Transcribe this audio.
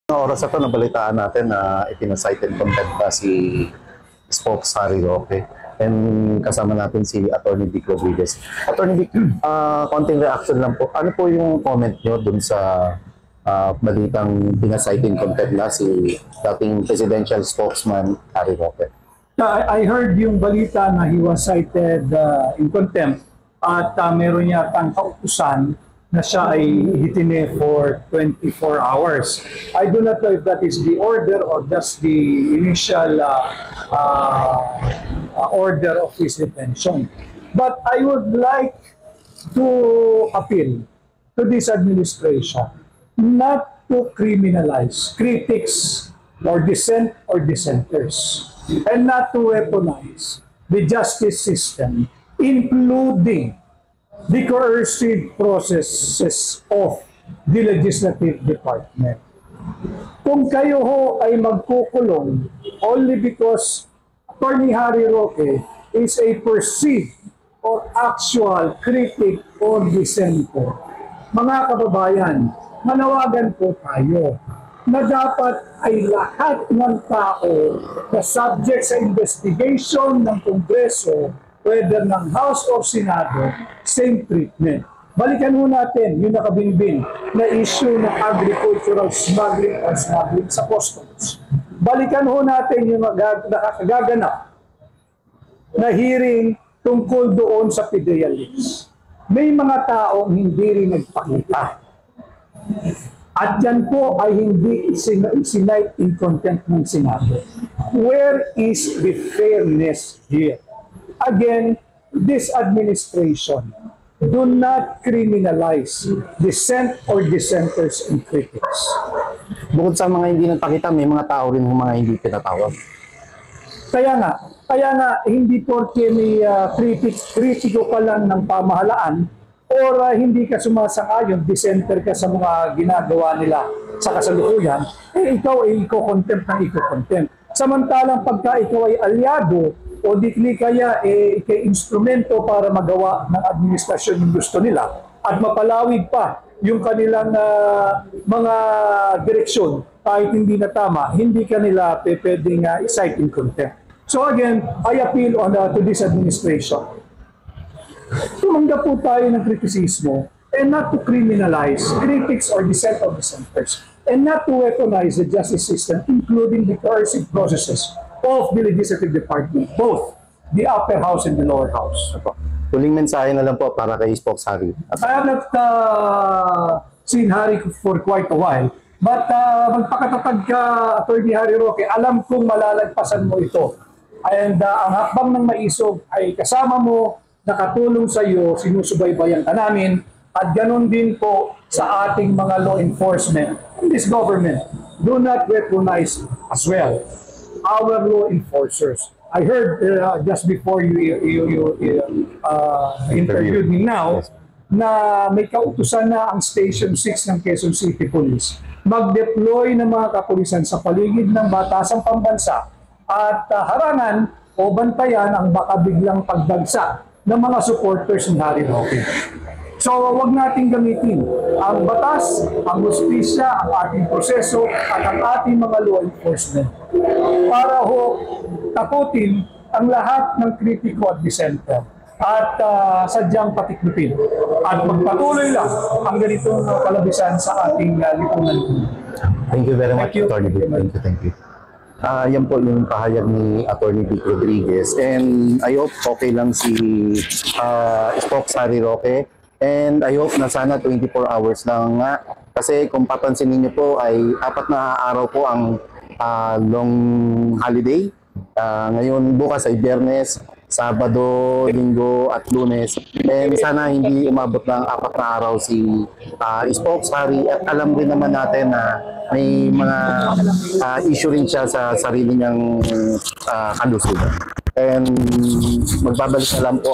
Oras na ito, nabalitaan natin na ipinasight in contempt pa si Spokes Harry Roque. And kasama natin si Attorney Vic Rodriguez. Attorney Vic, konting reaction lang po. Ano po yung comment nyo dun sa balitang pinasight in contempt na si dating presidential spokesman Harry Roque? I heard yung balita na he was cited in contempt at meron yatang kautusan na siya ay hitine for 24 hours. I do not know if that is the order or just the initial order of his detention. But I would like to appeal to this administration not to criminalize critics or dissent or dissenters, and not to weaponize the justice system, including the coercive processes of the legislative department. Kung kayo ho ay magkukulong only because Attorney Harry Roque is a perceived or actual critic or dissenter, mga kababayan, manawagan po tayo na dapat ay lahat ng tao na subject sa investigation ng Kongreso, whether ng House or Senado, same treatment. Balikan ho natin yung nakabinbin na issue ng agricultural smuggling or smuggling sa customs. Balikan ho natin yung nakagaganap na hearing tungkol doon sa PDEA leaks. May mga taong hindi rin nagpakita. At yan po ay hindi isinight in contempt ng Senado. Where is the fairness here? Again, this administration do not criminalize dissent or dissenters and critics. Bukod sa mga hindi nagpakita, may mga tao rin mga hindi pinatawag. Kaya nga hindi porke may kritiko ka lang ng pamahalaan or hindi ka sumasang-ayon, dissenter ka sa mga ginagawa nila sa kasalukuyan, ikaw ay iko-contempt ng iko-contempt. Samantalang pagka ikaw ay aliado o di kaya instrumento para magawa ng administrasyon yung gusto nila at mapalawig pa yung kanilang mga direksyon kahit hindi na tama, hindi kanila pwedeng i-cite in contempt. So again, I appeal to this administration. Tumanggap po tayo ng kritisismo and not to criminalize critics or dissent of dissenters and not to weaponize the justice system, including the coercive processes of the legislative department, both the upper house and the lower house. Huling mensahe na lang po para kay Spokes Harry. I have not seen Harry for quite a while, but magpakatatag ka, Attorney Harry Roque, alam kong malalagpasan mo ito. And ang hakbang ng maisog ay kasama mo, nakatulong sa iyo, sinusubaybayan ka namin, at ganun din po sa ating mga law enforcement in this government. Do not weaponize as well our law enforcers. I heard just before you interviewed me now na may kautusan na ang Station 6 ng Quezon City Police mag-deploy ng mga kapulisan sa paligid ng batasang pambansa at harangan o bantayan ang baka biglang pagdagsa ng mga supporters ni Harry Roque. So wag nating gamitin ang batas, ang hustisya, ang ating proseso at ang ating mga law enforcement para ho takutin ang lahat ng kritiko at dissenter at sadyang patiklupin at magpatuloy lang ang ganitong kalabisan sa ating lipunan. Thank you very much, Attorney Vic. Thank you. Yan po yung pahayag ni Attorney Vic Rodriguez. And I hope okay lang si Spokes Harry Roque. And I hope na sana 24 hours lang nga. Kasi kung papansin niyo po ay 4 na araw po ang long holiday. Ngayon bukas ay Biyernes, Sabado, Linggo at Lunes. And sana hindi umabot ng 4 na araw si Spokes Harry. At alam rin naman natin na may mga issue rin siya sa sarili niyang kalusugan. And magbabalik na lang po